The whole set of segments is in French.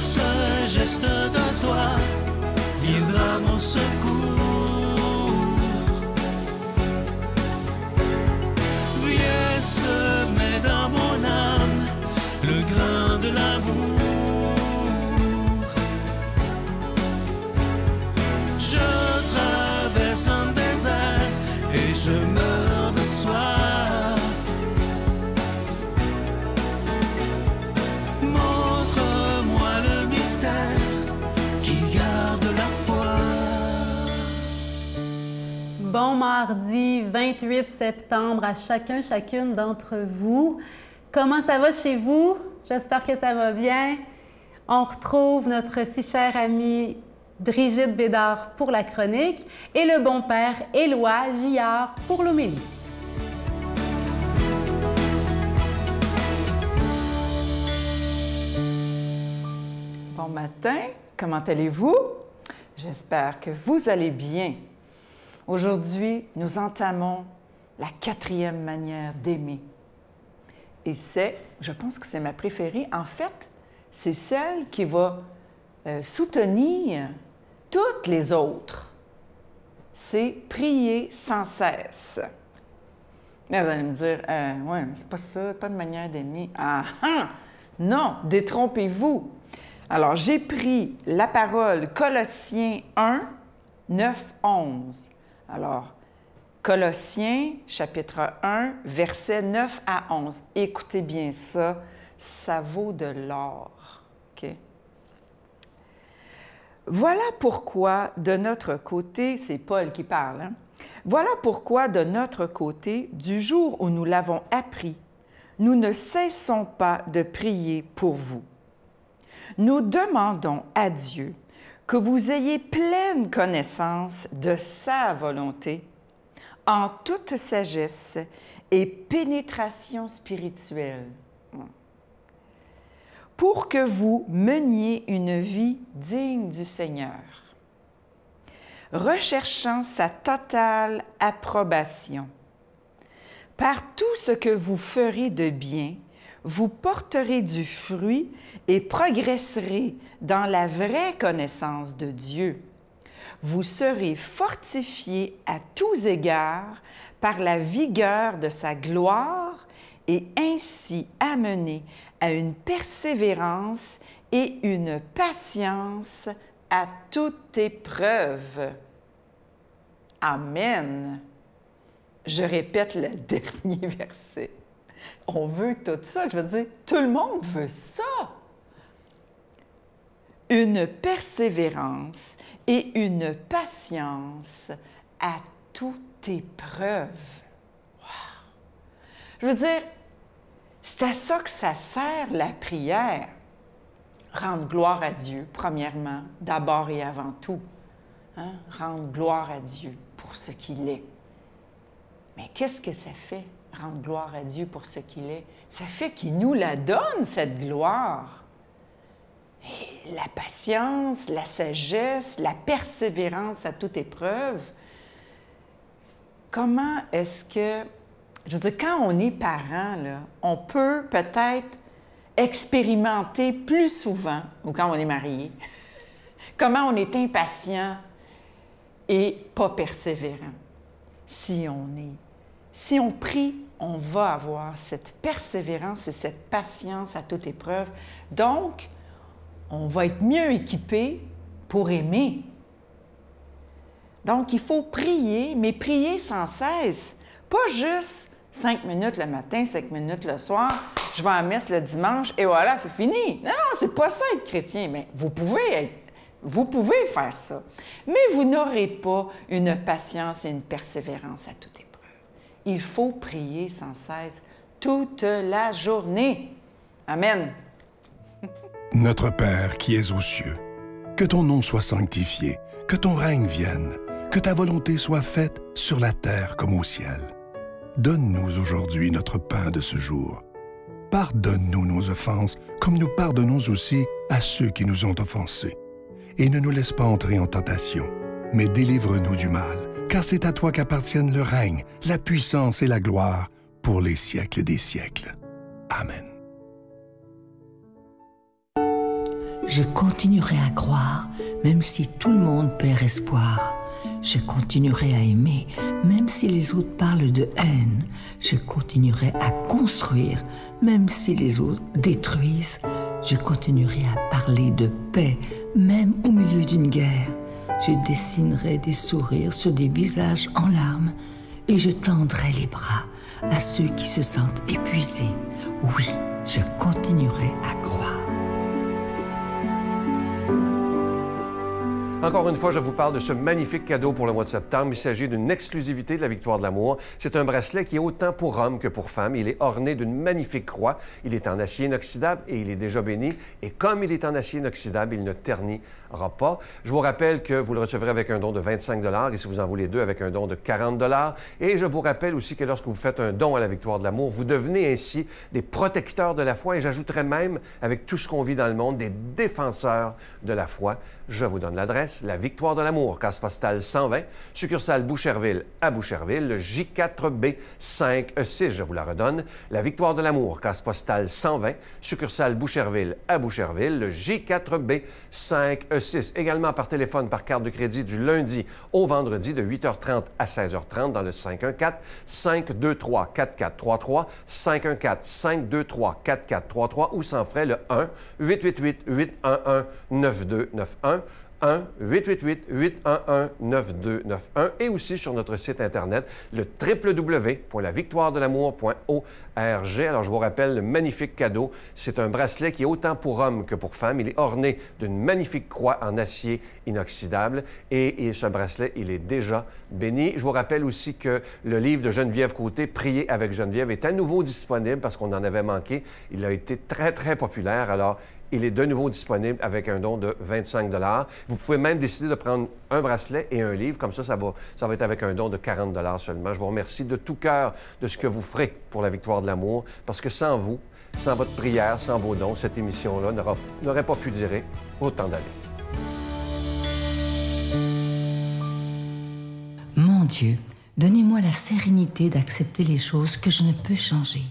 ce geste de toi viendra mon secours. Viens semer dans mon âme le grain de l'amour. Je traverse un désert et je meurs de soif. Montre-moi le mystère qui garde la foi. Bon mardi 28 septembre à chacun, chacune d'entre vous. Comment ça va chez vous? J'espère que ça va bien. On retrouve notre si chère amie Brigitte Bédard pour la chronique et le bon père Éloi Gillard pour l'homélie. Bon matin, comment allez-vous? J'espère que vous allez bien. Aujourd'hui, nous entamons la 4e manière d'aimer. Et je pense que c'est ma préférée. En fait, c'est celle qui va soutenir toutes les autres. C'est prier sans cesse. Là, vous allez me dire, ouais, c'est pas ça, pas de manière d'aimer. Ah ah! Non, détrompez-vous. Alors, j'ai pris la parole Colossiens 1, 9, 11. Alors, Colossiens, chapitre 1, versets 9 à 11. Écoutez bien ça, ça vaut de l'or. OK? Voilà pourquoi, de notre côté, c'est Paul qui parle, hein? Voilà pourquoi, de notre côté, du jour où nous l'avons appris, nous ne cessons pas de prier pour vous. Nous demandons à Dieu que vous ayez pleine connaissance de sa volonté, en toute sagesse et pénétration spirituelle, pour que vous meniez une vie digne du Seigneur, recherchant sa totale approbation. Par tout ce que vous ferez de bien, vous porterez du fruit et progresserez dans la vraie connaissance de Dieu. Vous serez fortifiés à tous égards par la vigueur de sa gloire et ainsi amenés à une persévérance et une patience à toute épreuve. Amen. Je répète le dernier verset. On veut tout ça. Je veux dire, tout le monde veut ça. Une persévérance et une patience à toute épreuve. Wow! Je veux dire, c'est à ça que ça sert la prière. Rendre gloire à Dieu, premièrement, d'abord et avant tout. Hein? Rendre gloire à Dieu pour ce qu'il est. Mais qu'est-ce que ça fait, rendre gloire à Dieu pour ce qu'il est? Ça fait qu'il nous la donne, cette gloire. Et la patience, la sagesse, la persévérance à toute épreuve. Comment est-ce que... Je veux dire, quand on est parent, là, on peut peut-être expérimenter plus souvent, ou quand on est marié, comment on est impatient et pas persévérant. Si on prie, on va avoir cette persévérance et cette patience à toute épreuve. Donc, on va être mieux équipé pour aimer. Donc, il faut prier, mais prier sans cesse. Pas juste 5 minutes le matin, 5 minutes le soir, je vais à la messe le dimanche et voilà, c'est fini. Non, c'est pas ça être chrétien. Mais vous pouvez faire ça. Mais vous n'aurez pas une patience et une persévérance à toute épreuve. Il faut prier sans cesse toute la journée. Amen. Notre Père qui es aux cieux, que ton nom soit sanctifié, que ton règne vienne, que ta volonté soit faite sur la terre comme au ciel. Donne-nous aujourd'hui notre pain de ce jour. Pardonne-nous nos offenses, comme nous pardonnons aussi à ceux qui nous ont offensés. Et ne nous laisse pas entrer en tentation, mais délivre-nous du mal, car c'est à toi qu'appartiennent le règne, la puissance et la gloire pour les siècles des siècles. Amen. Je continuerai à croire, même si tout le monde perd espoir. Je continuerai à aimer, même si les autres parlent de haine. Je continuerai à construire, même si les autres détruisent. Je continuerai à parler de paix, même au milieu d'une guerre. Je dessinerai des sourires sur des visages en larmes et je tendrai les bras à ceux qui se sentent épuisés. Oui, je continuerai à croire. Encore une fois, je vous parle de ce magnifique cadeau pour le mois de septembre. Il s'agit d'une exclusivité de la Victoire de l'amour. C'est un bracelet qui est autant pour hommes que pour femmes. Il est orné d'une magnifique croix. Il est en acier inoxydable et il est déjà béni. Et comme il est en acier inoxydable, il ne ternira pas. Je vous rappelle que vous le recevrez avec un don de 25 $ et si vous en voulez deux, avec un don de 40 $. Et je vous rappelle aussi que lorsque vous faites un don à la Victoire de l'amour, vous devenez ainsi des protecteurs de la foi et j'ajouterais même, avec tout ce qu'on vit dans le monde, des défenseurs de la foi. Je vous donne l'adresse, la Victoire de l'amour, case postale 120, succursale Boucherville à Boucherville, le J4B 5E6, je vous la redonne. La Victoire de l'amour, case postale 120, succursale Boucherville à Boucherville, le J4B 5E6. Également par téléphone, par carte de crédit du lundi au vendredi de 8h30 à 16h30 dans le 514-523-4433, 514-523-4433 ou sans frais le 1-888-811-9291. 1-888-811-9291 et aussi sur notre site Internet, le www.lavictoiredelamour.org. Alors, je vous rappelle le magnifique cadeau. C'est un bracelet qui est autant pour hommes que pour femmes. Il est orné d'une magnifique croix en acier inoxydable et ce bracelet, il est déjà béni. Je vous rappelle aussi que le livre de Geneviève Côté, Prier avec Geneviève, est à nouveau disponible parce qu'on en avait manqué. Il a été très, très populaire. Alors, il est de nouveau disponible avec un don de 25 $. Vous pouvez même décider de prendre un bracelet et un livre. Comme ça va être avec un don de 40 $ seulement. Je vous remercie de tout cœur de ce que vous ferez pour la Victoire de l'amour, parce que sans vous, sans votre prière, sans vos dons, cette émission-là n'aurait pas pu durer autant d'années. Mon Dieu, donnez-moi la sérénité d'accepter les choses que je ne peux changer,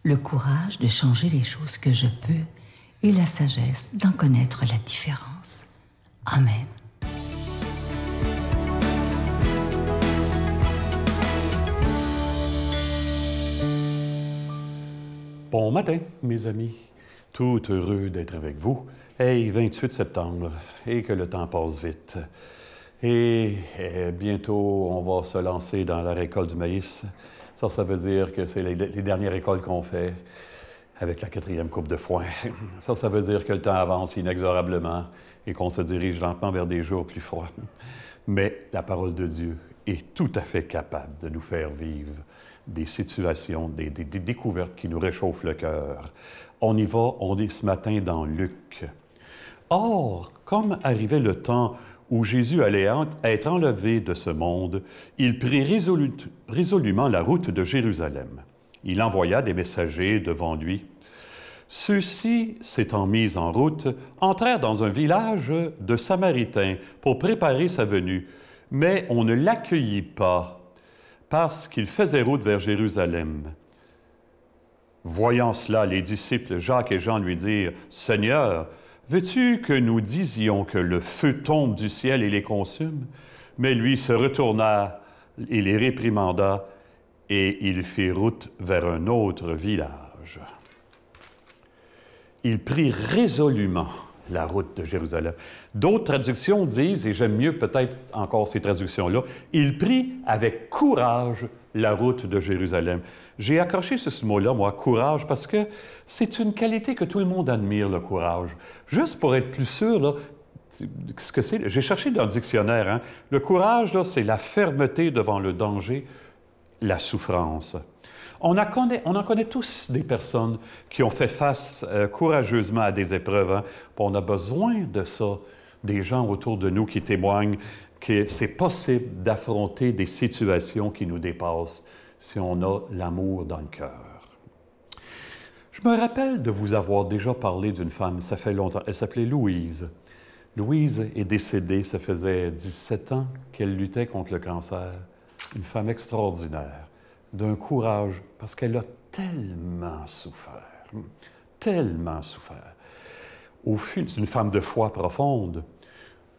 le courage de changer les choses que je peux, et la sagesse d'en connaître la différence. Amen. Bon matin, mes amis. Tout heureux d'être avec vous. Hey, 28 septembre, et que le temps passe vite. Et bientôt, on va se lancer dans la récolte du maïs. Ça veut dire que c'est les dernières récoltes qu'on fait avec la 4e coupe de foin. Ça veut dire que le temps avance inexorablement et qu'on se dirige lentement vers des jours plus froids. Mais la parole de Dieu est tout à fait capable de nous faire vivre des situations, des découvertes qui nous réchauffent le cœur. On y va, on est ce matin dans Luc. Or, comme arrivait le temps où Jésus allait être enlevé de ce monde, il prit résolument la route de Jérusalem. Il envoya des messagers devant lui. Ceux-ci, s'étant mis en route, entrèrent dans un village de Samaritains pour préparer sa venue, mais on ne l'accueillit pas parce qu'il faisait route vers Jérusalem. Voyant cela, les disciples Jacques et Jean lui dirent « Seigneur, veux-tu que nous disions que le feu tombe du ciel et les consume? » Mais lui se retourna et les réprimanda, et il fit route vers un autre village. Il prit résolument la route de Jérusalem. D'autres traductions disent, et j'aime mieux peut-être encore ces traductions-là, il prit avec courage la route de Jérusalem. J'ai accroché sur ce mot-là, moi, courage, parce que c'est une qualité que tout le monde admire, le courage. Juste pour être plus sûr, là, ce que c'est, j'ai cherché dans le dictionnaire, hein, le courage, là, c'est la fermeté devant le danger, la souffrance. On en connaît tous des personnes qui ont fait face courageusement à des épreuves. Hein? On a besoin de ça, des gens autour de nous qui témoignent que c'est possible d'affronter des situations qui nous dépassent si on a l'amour dans le cœur. Je me rappelle de vous avoir déjà parlé d'une femme, ça fait longtemps, elle s'appelait Louise. Louise est décédée, ça faisait 17 ans qu'elle luttait contre le cancer. Une femme extraordinaire, d'un courage, parce qu'elle a tellement souffert, tellement souffert. c'est une femme de foi profonde.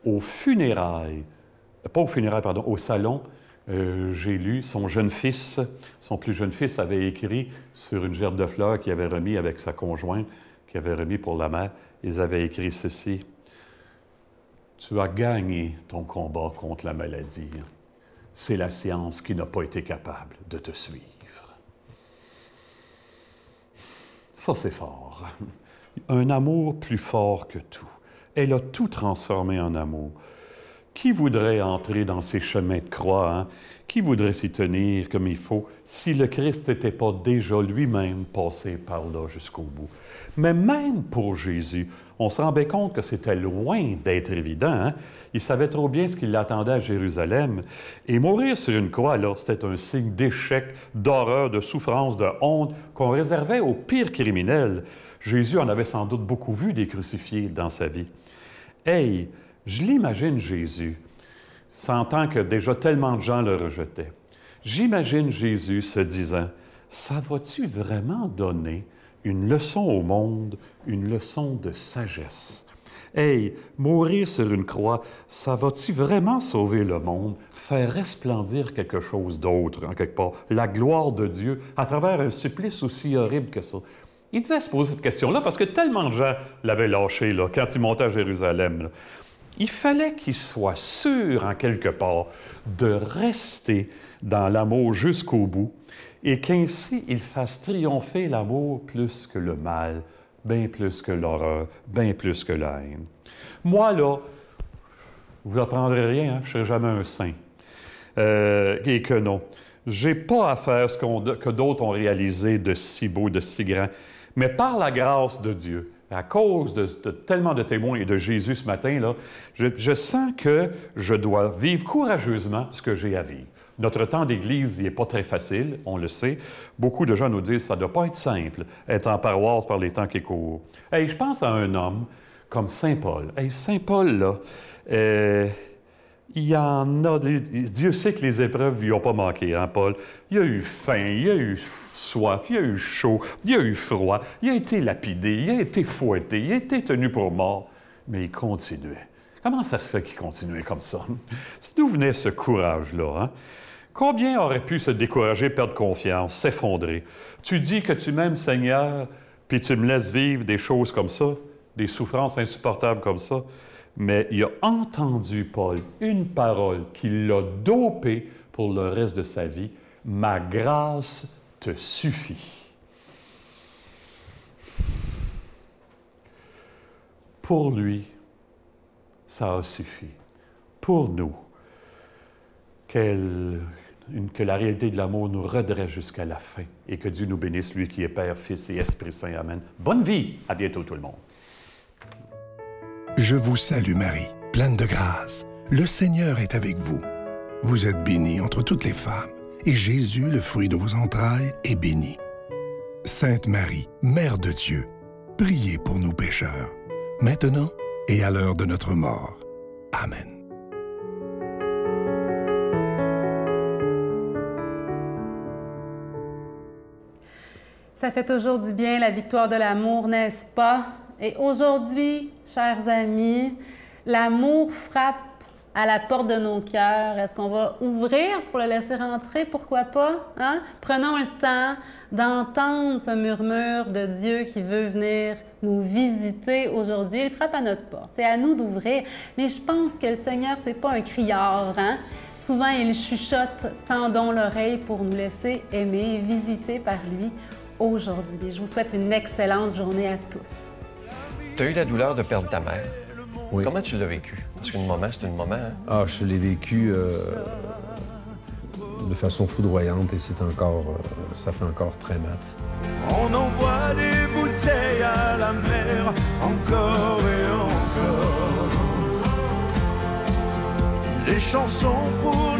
Aux funérailles, pas aux funérailles, pardon, au salon, j'ai lu, son plus jeune fils avait écrit sur une gerbe de fleurs qu'il avait remis avec sa conjointe, qu'il avait remis pour la mère. Ils avaient écrit ceci: « Tu as gagné ton combat contre la maladie. C'est la science qui n'a pas été capable de te suivre. » Ça, c'est fort. Un amour plus fort que tout. Elle a tout transformé en amour. Qui voudrait entrer dans ces chemins de croix, hein? Qui voudrait s'y tenir comme il faut si le Christ n'était pas déjà lui-même passé par là jusqu'au bout? Mais même pour Jésus, on se rendait compte que c'était loin d'être évident. Hein? Il savait trop bien ce qui l'attendait à Jérusalem. Et mourir sur une croix, là, c'était un signe d'échec, d'horreur, de souffrance, de honte qu'on réservait aux pires criminels. Jésus en avait sans doute beaucoup vu des crucifiés dans sa vie. Hey, je l'imagine Jésus, sentant que déjà tellement de gens le rejetaient. J'imagine Jésus se disant: « Ça va-tu vraiment donner une leçon au monde, une leçon de sagesse? Hey, mourir sur une croix, ça va-tu vraiment sauver le monde, faire resplendir quelque chose d'autre, en quelque part, la gloire de Dieu, à travers un supplice aussi horrible que ça? » Il devait se poser cette question-là parce que tellement de gens l'avaient lâché là, quand il montait à Jérusalem. Là. Il fallait qu'il soit sûr, en quelque part, de rester dans l'amour jusqu'au bout et qu'ainsi il fasse triompher l'amour plus que le mal, bien plus que l'horreur, bien plus que la haine. Moi, là, vous n'apprendrez rien, hein? Je ne serai jamais un saint. Et que non. Je n'ai pas à faire ce que d'autres ont réalisé de si beau, de si grand. Mais par la grâce de Dieu, à cause de tellement de témoins et de Jésus ce matin, là, je sens que je dois vivre courageusement ce que j'ai à vivre. Notre temps d'Église, il n'est pas très facile, on le sait. Beaucoup de gens nous disent que ça ne doit pas être simple, être en paroisse par les temps qui courent. Hey, je pense à un homme comme Saint Paul. Hey, Saint Paul, là, il y en a... Dieu sait que les épreuves ne lui ont pas manqué, hein, Paul? Il a eu faim, il a eu soif, il a eu chaud, il a eu froid, il a été lapidé, il a été fouetté, il a été tenu pour mort, mais il continuait. Comment ça se fait qu'il continuait comme ça? D'où venait ce courage-là? Hein? Combien aurait pu se décourager, perdre confiance, s'effondrer? Tu dis que tu m'aimes, Seigneur, puis tu me laisses vivre des choses comme ça, des souffrances insupportables comme ça, mais il a entendu, Paul, une parole qui l'a dopé pour le reste de sa vie. « Ma grâce te suffit. » Pour lui, ça a suffi. Pour nous, que la réalité de l'amour nous redresse jusqu'à la fin et que Dieu nous bénisse, lui qui est Père, Fils et Esprit Saint. Amen. Bonne vie! À bientôt tout le monde. Je vous salue Marie, pleine de grâce. Le Seigneur est avec vous. Vous êtes bénie entre toutes les femmes, et Jésus, le fruit de vos entrailles, est béni. Sainte Marie, Mère de Dieu, priez pour nous pécheurs, maintenant et à l'heure de notre mort. Amen. Ça fait toujours du bien, la victoire de l'amour, n'est-ce pas? Et aujourd'hui, chers amis, l'amour frappe à la porte de nos cœurs. Est-ce qu'on va ouvrir pour le laisser rentrer? Pourquoi pas? Hein? Prenons le temps d'entendre ce murmure de Dieu qui veut venir nous visiter aujourd'hui. Il frappe à notre porte. C'est à nous d'ouvrir. Mais je pense que le Seigneur, c'est pas un criard. Hein? Souvent, il chuchote, tendons l'oreille pour nous laisser aimer et visiter par lui aujourd'hui. Je vous souhaite une excellente journée à tous. Tu as eu la douleur de perdre ta mère. Oui. Comment tu l'as vécu? Parce qu'un moment, c'est un moment. Hein? Ah, je l'ai vécu de façon foudroyante et c'est encore, ça fait encore très mal. On envoie des bouteilles à la mer, encore et encore. Des chansons pour